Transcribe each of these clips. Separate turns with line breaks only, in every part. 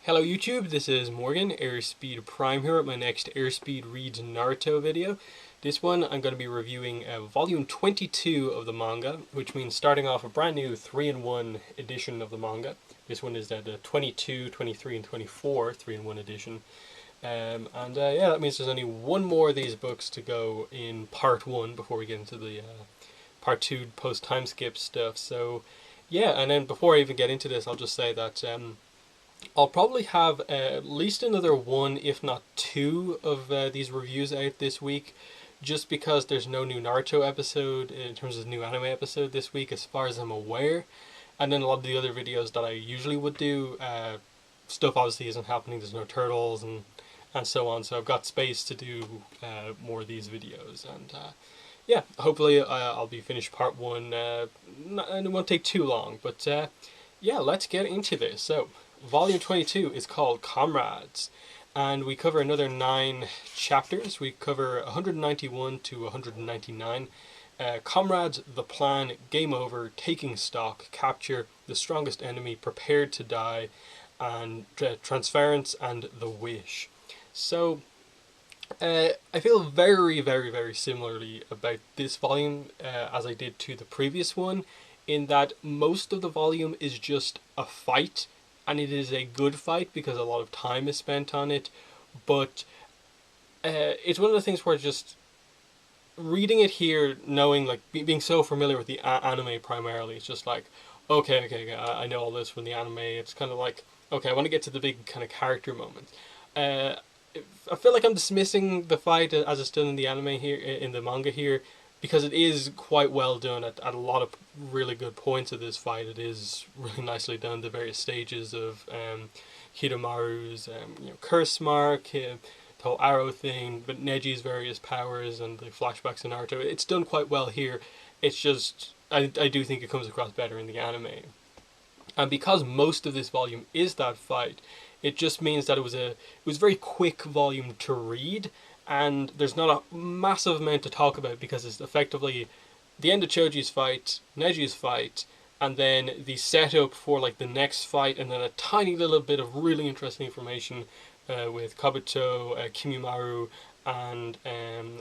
Hello YouTube, this is Morgan, Airspeed Prime here at my next Airspeed Reads Naruto video. This one I'm going to be reviewing volume 22 of the manga, which means starting off a brand new 3-in-1 edition of the manga. This one is the 22, 23 and 24 3-in-1 edition. Yeah, that means there's only one more of these books to go in part 1 before we get into the part 2 post time skip stuff. So yeah, and then before I even get into this, I'll just say that I'll probably have at least another one, if not two, of these reviews out this week, just because there's no new Naruto episode in terms of new anime episode this week, as far as I'm aware. And then a lot of the other videos that I usually would do, stuff obviously isn't happening. There's no turtles and so on, so I've got space to do more of these videos. And yeah, hopefully I'll be finished part 1. And it won't take too long, but yeah, let's get into this. So, Volume 22 is called Comrades, and we cover another 9 chapters. We cover 191 to 199. Comrades, the plan, game over, taking stock, capture, the strongest enemy, prepared to die, and transference, and the wish. So, I feel very, very, very similarly about this volume as I did to the previous one, in that most of the volume is just a fight, and it is a good fight because a lot of time is spent on it, but it's one of the things where just reading it here, knowing, like, being so familiar with the anime primarily, it's just like, okay, I know all this from the anime. It's kind of like, okay, I want to get to the big kind of character moments. I feel like I'm dismissing the fight as it's done in the anime here, in the manga here, because it is quite well done at a lot of really good points of this fight. It is really nicely done, the various stages of Kidomaru's curse mark, the whole arrow thing, but Neji's various powers and the flashbacks in Naruto. It's done quite well here. It's just, I do think it comes across better in the anime. And because most of this volume is that fight, it just means that it was a very quick volume to read, and there's not a massive amount to talk about because it's effectively the end of Choji's fight, Neji's fight, and then the setup for like the next fight, and then a tiny little bit of really interesting information with Kabuto, Kidomaru, and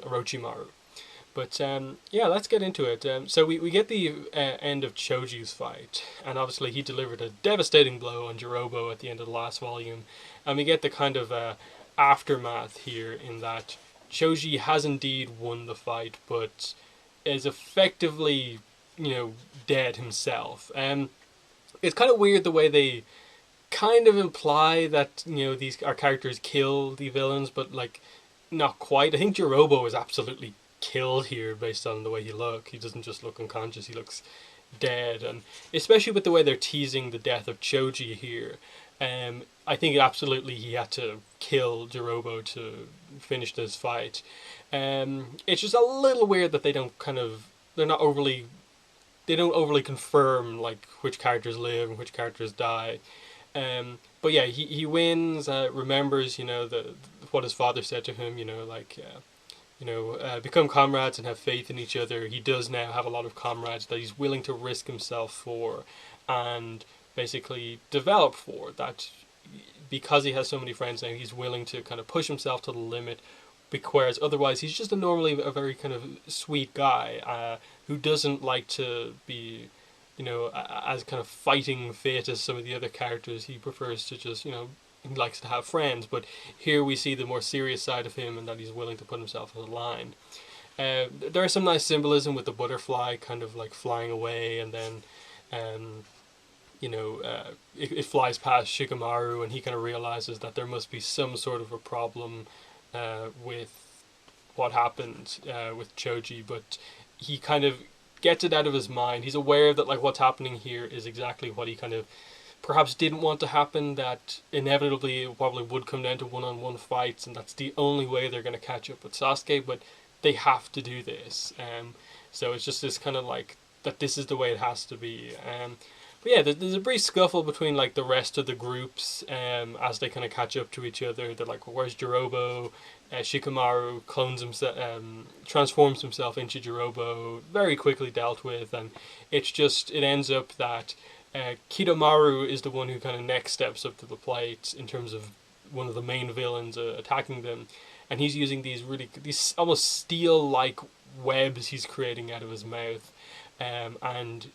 Orochimaru. But yeah, let's get into it. So we get the end of Choji's fight, and obviously he delivered a devastating blow on Jirobo at the end of the last volume, and we get the kind of aftermath here, in that Choji has indeed won the fight, but is effectively, dead himself. It's kind of weird the way they kind of imply that, our characters kill the villains, but like not quite. I think Jirobo is absolutely killed here based on the way he looks. He doesn't just look unconscious, he looks dead, and especially with the way they're teasing the death of Choji here. I think absolutely he had to kill Jirobo to finish this fight. It's just a little weird that they don't overly confirm like which characters live and which characters die. But yeah, he wins, remembers, what his father said to him, become comrades and have faith in each other. He does now have a lot of comrades that he's willing to risk himself for, and basically develop for that. Because he has so many friends now, he's willing to kind of push himself to the limit, whereas otherwise he's just normally a very kind of sweet guy who doesn't like to be, as kind of fighting fit as some of the other characters. He prefers to just, he likes to have friends, but here we see the more serious side of him, and that he's willing to put himself on the line. There is some nice symbolism with the butterfly kind of like flying away, and then it flies past Shikamaru, and he kind of realizes that there must be some sort of a problem with what happened with Choji, but he kind of gets it out of his mind. He's aware that like what's happening here is exactly what he kind of perhaps didn't want to happen, that inevitably it probably would come down to one-on-one fights, and that's the only way they're going to catch up with Sasuke, but they have to do this. So it's just this kind of like, that this is the way it has to be. But yeah, there's a brief scuffle between like the rest of the groups as they kind of catch up to each other. They're like, well, where's Jirobo? Shikamaru clones himself, transforms himself into Jirobo, very quickly dealt with, and it ends up that Kidomaru is the one who kind of next steps up to the plate in terms of one of the main villains attacking them, and he's using these almost steel-like webs he's creating out of his mouth. And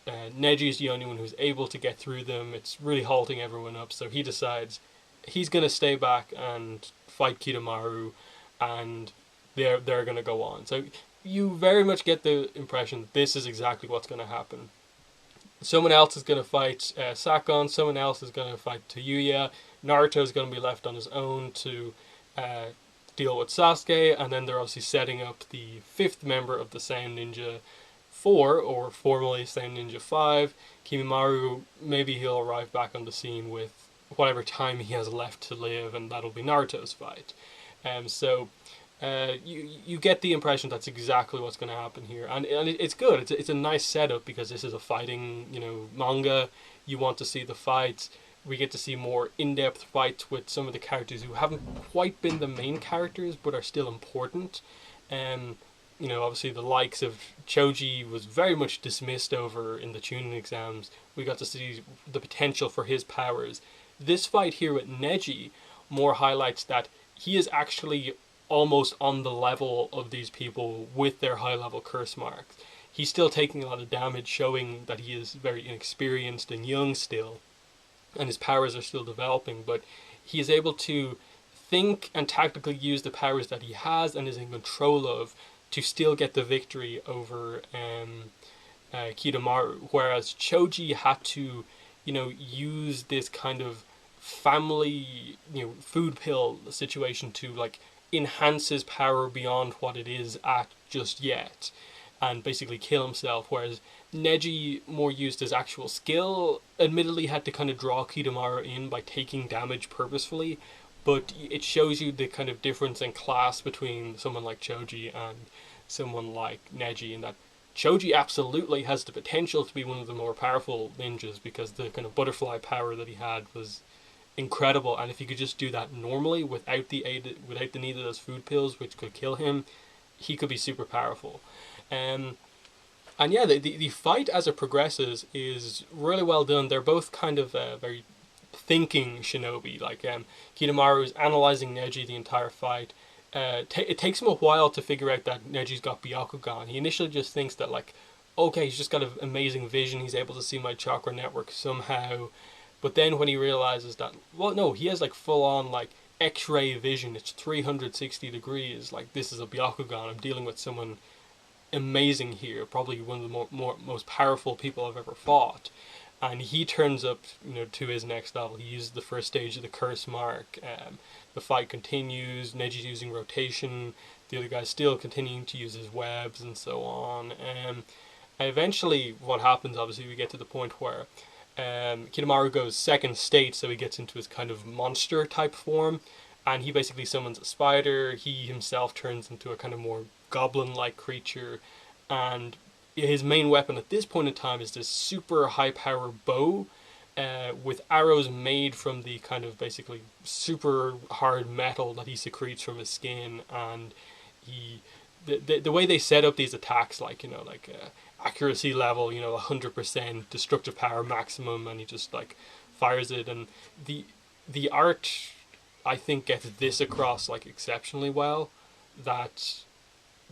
Neji is the only one who's able to get through them. It's really halting everyone up, so he decides he's going to stay back and fight Kidomaru, and they're going to go on. So you very much get the impression that this is exactly what's going to happen. Someone else is going to fight Sakon, someone else is going to fight Tayuya, Naruto is going to be left on his own to deal with Sasuke, and then they're obviously setting up the fifth member of the Sound Ninja 4, or formerly Sound Ninja 5, Kidomaru. Maybe he'll arrive back on the scene with whatever time he has left to live, and that'll be Naruto's fight. So you get the impression that's exactly what's going to happen here, and it's good. It's a nice setup because this is a fighting manga. You want to see the fights. We get to see more in-depth fights with some of the characters who haven't quite been the main characters but are still important. Obviously the likes of Choji was very much dismissed over in the Chunin exams. We got to see the potential for his powers. This fight here with Neji more highlights that he is actually almost on the level of these people with their high-level curse marks. He's still taking a lot of damage, showing that he is very inexperienced and young still, and his powers are still developing, but he is able to think and tactically use the powers that he has and is in control of to still get the victory over Kidomaru, whereas Choji had to, use this kind of family, food pill situation to enhance his power beyond what it is at just yet, and basically kill himself, whereas Neji more used his actual skill, admittedly had to kind of draw Kidomaru in by taking damage purposefully, but it shows you the kind of difference in class between someone like Choji and someone like Neji, in that Choji absolutely has the potential to be one of the more powerful ninjas because the kind of butterfly power that he had was incredible, and if he could just do that normally without the need of those food pills which could kill him, he could be super powerful. And yeah, the fight as it progresses is really well done. They're both kind of very thinking shinobi. Kidomaru is analyzing Neji the entire fight. It takes him a while to figure out that Neji's got Byakugan. He initially just thinks that okay, he's just got an amazing vision, he's able to see my chakra network somehow. But then when he realizes that, well, no, he has full on X-ray vision. It's 360 degrees. This is a Byakugan. I'm dealing with someone amazing here, probably one of the most powerful people I've ever fought. And he turns up, to his next level. He uses the first stage of the curse mark. The fight continues. Neji's using rotation. The other guy's still continuing to use his webs and so on. Eventually, what happens, obviously, we get to the point where Kidomaru goes second state, so he gets into his kind of monster type form, and he basically summons a spider. He himself turns into a kind of more goblin-like creature, and his main weapon at this point in time is this super high-power bow with arrows made from the kind of basically super hard metal that he secretes from his skin. And the way they set up these attacks, accuracy level, 100%, destructive power maximum, and he just fires it, and the art, I think, gets this across exceptionally well, that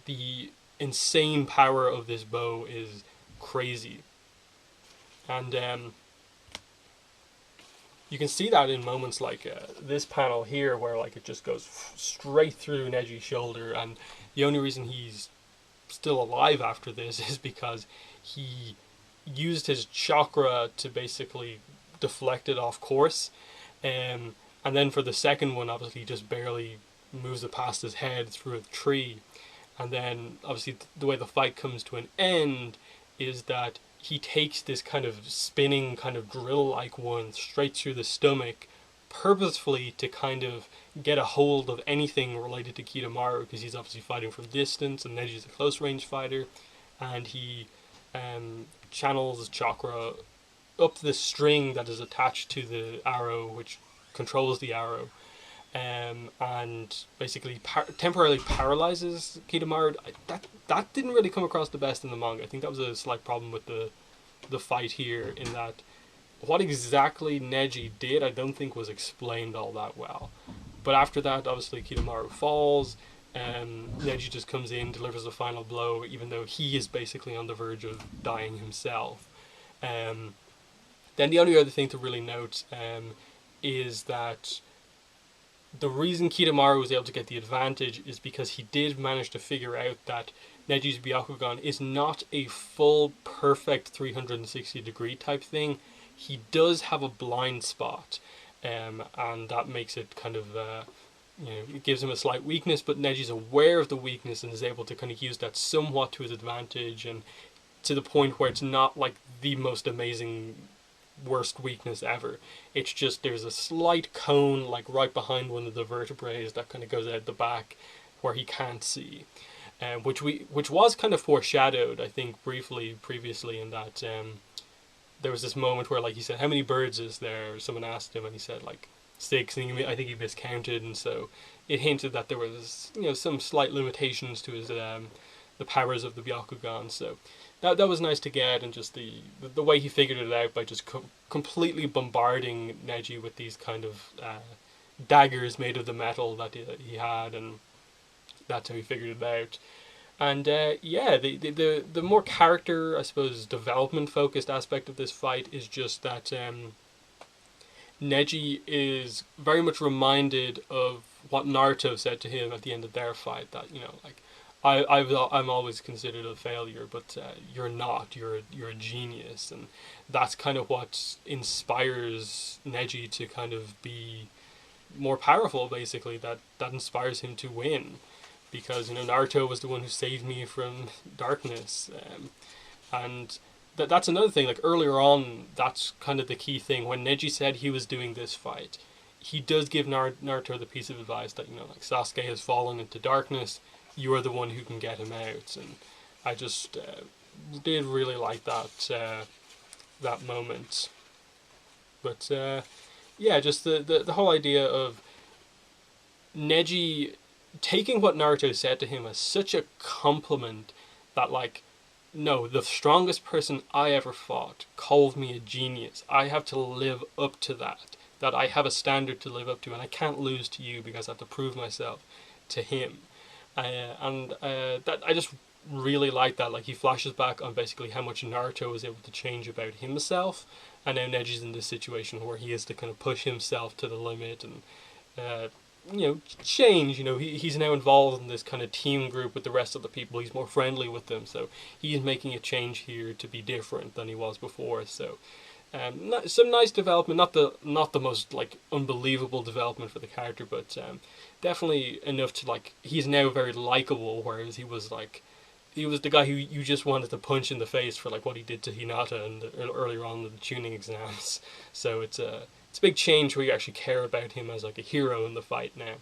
the insane power of this bow is crazy. And you can see that in moments like this panel here, where it just goes straight through Neji's shoulder, and the only reason he's still alive after this is because he used his chakra to basically deflect it off course, and then for the second one, obviously, he just barely moves it past his head through a tree. And then obviously the way the fight comes to an end is that he takes this kind of spinning kind of drill-like one straight through the stomach, purposefully to kind of get a hold of anything related to Kidomaru, because he's obviously fighting from distance, and Neji's a close-range fighter, and he channels chakra up the string that is attached to the arrow, which controls the arrow, and basically temporarily paralyzes Kidomaru. That didn't really come across the best in the manga. I think that was a slight problem with the fight here, in that what exactly Neji did, I don't think was explained all that well. But after that, obviously Kidomaru falls, and Neji just comes in, delivers the final blow, even though he is basically on the verge of dying himself. Um, then the only other thing to really note is that the reason Kidomaru was able to get the advantage is because he did manage to figure out that Neji's Byakugan is not a full, perfect 360-degree type thing. He does have a blind spot, and that makes it kind of, it gives him a slight weakness, but Neji's aware of the weakness and is able to kind of use that somewhat to his advantage, and to the point where it's not like the most amazing worst weakness ever. It's just there's a slight cone like right behind one of the vertebrae that kind of goes out the back where he can't see, which was kind of foreshadowed, I think, briefly previously, in that there was this moment where, like, he said, "How many birds is there?" Someone asked him, and he said like 6, and I think he miscounted, and so it hinted that there was some slight limitations to his the powers of the Byakugan. So that was nice to get, and just the way he figured it out by just completely bombarding Neji with these kind of daggers made of the metal that he had, and that's how he figured it out. And the more character, I suppose, development focused aspect of this fight is just that Neji is very much reminded of what Naruto said to him at the end of their fight, that like, I'm always considered a failure, but you're not. You're a genius, and that's kind of what inspires Neji to kind of be more powerful. Basically, that inspires him to win, because Naruto was the one who saved me from darkness, and that's another thing. Like, earlier on, that's kind of the key thing. When Neji said he was doing this fight, he does give Naruto the piece of advice that like, Sasuke has fallen into darkness. You are the one who can get him out, and I just did really like that moment. But just the whole idea of Neji taking what Naruto said to him as such a compliment, that like, no, the strongest person I ever fought called me a genius. I have to live up to that. That I have a standard to live up to, and I can't lose to you because I have to prove myself to him. That I just really like that. Like, he flashes back on basically how much Naruto was able to change about himself, and now Neji's in this situation where he has to kind of push himself to the limit and change. He's now involved in this kind of team group with the rest of the people. He's more friendly with them, so he's making a change here to be different than he was before. So some nice development, not the most like unbelievable development for the character, but definitely enough to, like, he's now very likable, whereas he was the guy who you just wanted to punch in the face for like what he did to Hinata and earlier on in the tuning exams. So it's a big change where you actually care about him as like a hero in the fight now.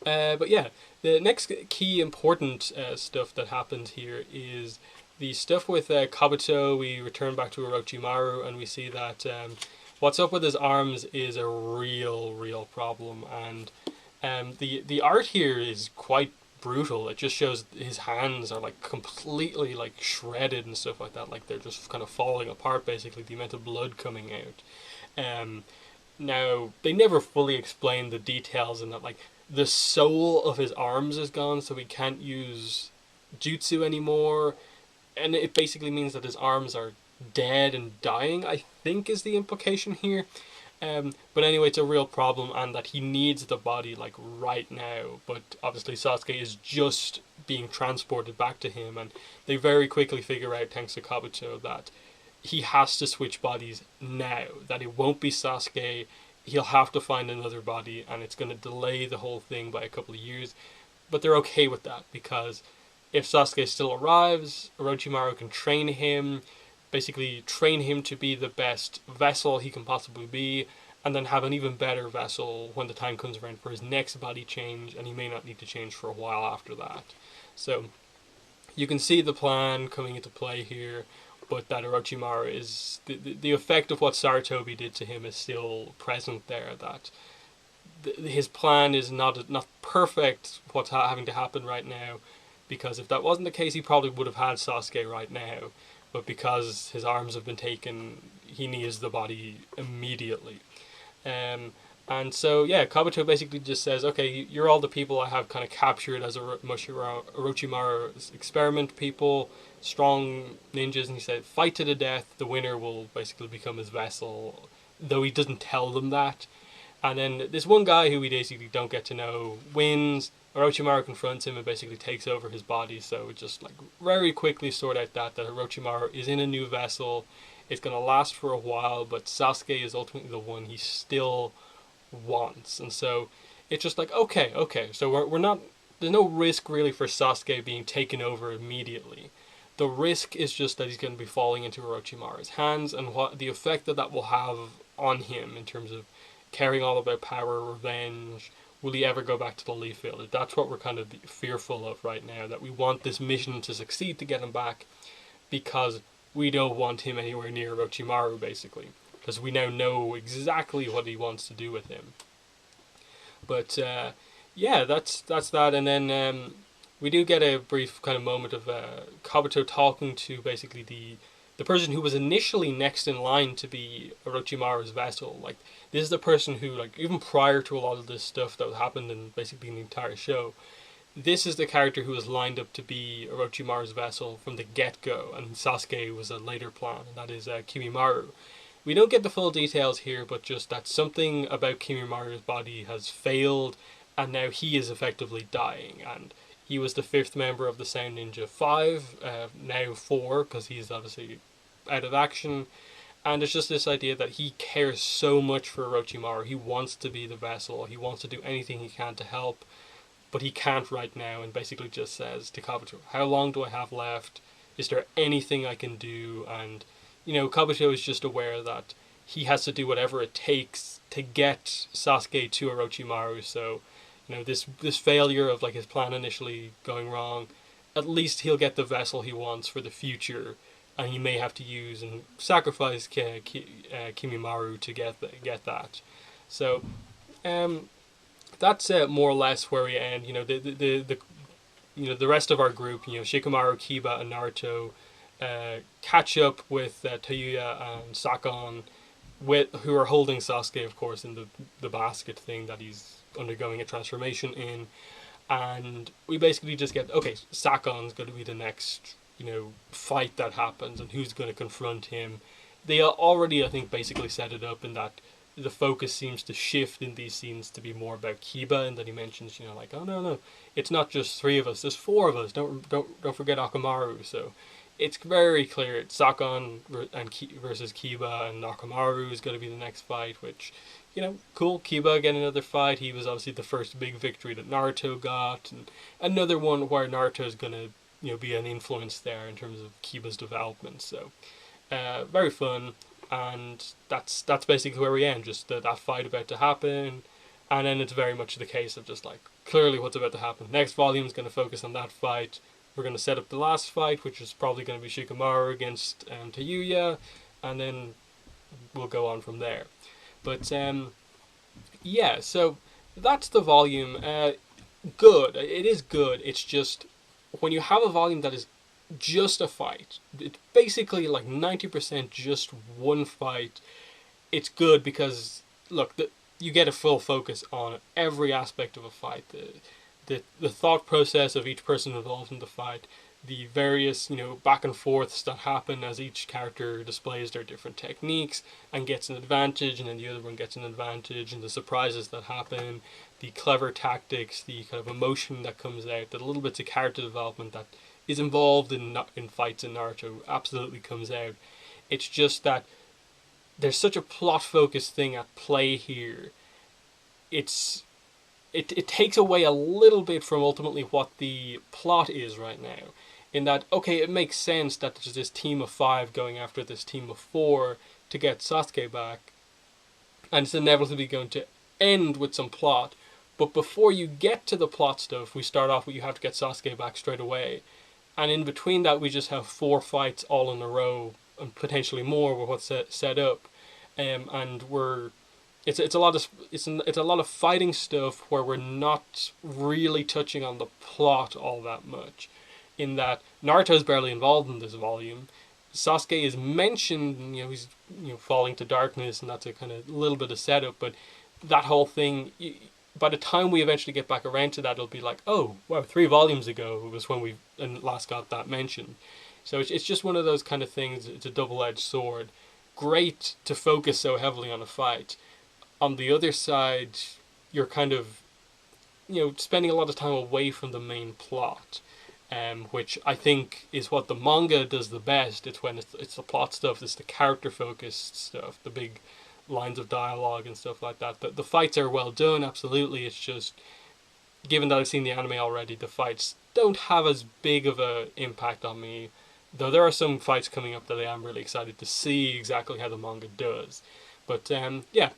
But yeah, the next key important stuff that happens here is the stuff with Kabuto. We return back to Orochimaru, and we see that what's up with his arms is a real problem, and the art here is quite brutal. It just shows his hands are like completely like shredded and stuff like that. Like, they're just kind of falling apart, basically, the amount of blood coming out. Now, they never fully explain the details in that, like, the soul of his arms is gone, so he can't use jutsu anymore, and it basically means that his arms are dead and dying, I think is the implication here. But anyway, it's a real problem, and that he needs the body like right now. But obviously Sasuke is just being transported back to him, and they very quickly figure out, thanks to Kabuto, that he has to switch bodies now. That it won't be Sasuke. He'll have to find another body, and it's going to delay the whole thing by a couple of years. But they're okay with that, because if Sasuke still arrives, Orochimaru can train him, basically train him to be the best vessel he can possibly be, and then have an even better vessel when the time comes around for his next body change, and he may not need to change for a while after that. So you can see the plan coming into play here, but that Orochimaru is the effect of what Sarutobi did to him is still present there. That his plan is not perfect. What's having to happen right now, because if that wasn't the case, he probably would have had Sasuke right now. But because his arms have been taken, he needs the body immediately. And so, yeah, Kabuto basically just says, okay, you're all the people I have kind of captured as Orochimaru's experiment people, strong ninjas, and he said, fight to the death, the winner will basically become his vessel, though he doesn't tell them that. And then this one guy who we basically don't get to know wins. Orochimaru confronts him and basically takes over his body. So it just like very quickly sort out that Orochimaru is in a new vessel. It's going to last for a while, but Sasuke is ultimately the one he still wants. And so it's just like, okay. So we're not, there's no risk really for Sasuke being taken over immediately. The risk is just that he's going to be falling into Orochimaru's hands, and what the effect that will have on him in terms of caring all about power, revenge. Will he ever go back to the Leaf Village? That's what we're kind of fearful of right now, that we want this mission to succeed to get him back, because we don't want him anywhere near Orochimaru, basically, because we now know exactly what he wants to do with him. But yeah, that's that, and then we do get a brief kind of moment of Kabuto talking to basically the person who was initially next in line to be Orochimaru's vessel. Like, this is the person who, like, even prior to a lot of this stuff that happened in basically the entire show, this is the character who was lined up to be Orochimaru's vessel from the get-go, and Sasuke was a later plan, and that is Kidomaru. We don't get the full details here, but just that something about Kidomaru's body has failed, and now he is effectively dying, and he was the 5th member of the Sound Ninja 5, now 4, because he's obviously out of action. And it's just this idea that he cares so much for Orochimaru. He wants to be the vessel. He wants to do anything he can to help, but he can't right now, and basically just says to Kabuto, how long do I have left? Is there anything I can do? And, Kabuto is just aware that he has to do whatever it takes to get Sasuke to Orochimaru, so this failure of like his plan initially going wrong, at least he'll get the vessel he wants for the future, and he may have to use and sacrifice Kidomaru to get that. So, that's more or less where we end. The rest of our group, Shikamaru, Kiba, and Naruto, catch up with Tayuya and Sakon, who are holding Sasuke, of course, in the basket thing that he's undergoing a transformation in, and we basically just get, okay, Sakon's going to be the next fight that happens, and who's going to confront him. They already, I think, basically set it up in that the focus seems to shift in these scenes to be more about Kiba, and then he mentions, like, oh no, it's not just 3 of us, there's 4 of us, don't forget Akamaru. So it's very clear it's Sakon versus Kiba, and Akamaru is going to be the next fight, which, cool, Kiba getting another fight. He was obviously the first big victory that Naruto got, and another one where Naruto is going to, be an influence there in terms of Kiba's development. So, very fun, and that's basically where we end. Just that fight about to happen, and then it's very much the case of just like clearly what's about to happen. Next volume is going to focus on that fight. We're going to set up the last fight, which is probably going to be Shikamaru against Tayuya, and then we'll go on from there. But, yeah, so that's the volume. Good. It is good. It's just, when you have a volume that is just a fight, it's basically like 90% just one fight, it's good because, look, you get a full focus on every aspect of a fight. The thought process of each person involved in the fight, the various, back and forths that happen as each character displays their different techniques and gets an advantage, and then the other one gets an advantage, and the surprises that happen, the clever tactics, the kind of emotion that comes out, the little bits of character development that is involved in fights in Naruto absolutely comes out. It's just that there's such a plot-focused thing at play here. It takes away a little bit from ultimately what the plot is right now. In that, okay, it makes sense that there's this team of 5 going after this team of 4 to get Sasuke back, and it's inevitably going to end with some plot. But before you get to the plot stuff, we start off with you have to get Sasuke back straight away. And in between that, we just have 4 fights all in a row, and potentially more with what's set up. And it's a lot of fighting stuff where we're not really touching on the plot all that much. In that Naruto's barely involved in this volume, Sasuke is mentioned, he's falling to darkness, and that's a kind of little bit of setup. But that whole thing, by the time we eventually get back around to that, it'll be like, oh wow, 3 volumes ago was when we last got that mentioned. So it's just one of those kind of things. It's a double-edged sword. Great to focus so heavily on a fight. On the other side, you're kind of spending a lot of time away from the main plot, which I think is what the manga does the best. It's when it's the plot stuff, it's the character focused stuff, the big lines of dialogue and stuff like that. The fights are well done, absolutely. It's just, given that I've seen the anime already, the fights don't have as big of an impact on me. Though there are some fights coming up that I am really excited to see exactly how the manga does. But yeah,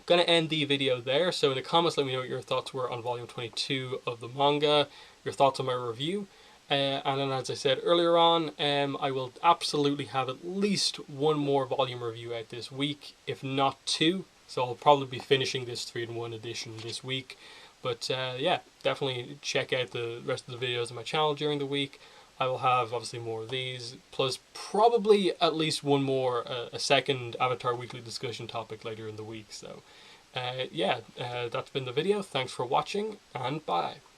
going to end the video there. So in the comments, let me know what your thoughts were on volume 22 of the manga, your thoughts on my review. And then, as I said earlier on, I will absolutely have at least one more volume review out this week, if not two. So I'll probably be finishing this 3-in-1 edition this week. But yeah, definitely check out the rest of the videos on my channel during the week. I will have obviously more of these, plus probably at least one more, a second Avatar Weekly discussion topic later in the week. So yeah, that's been the video. Thanks for watching, and bye.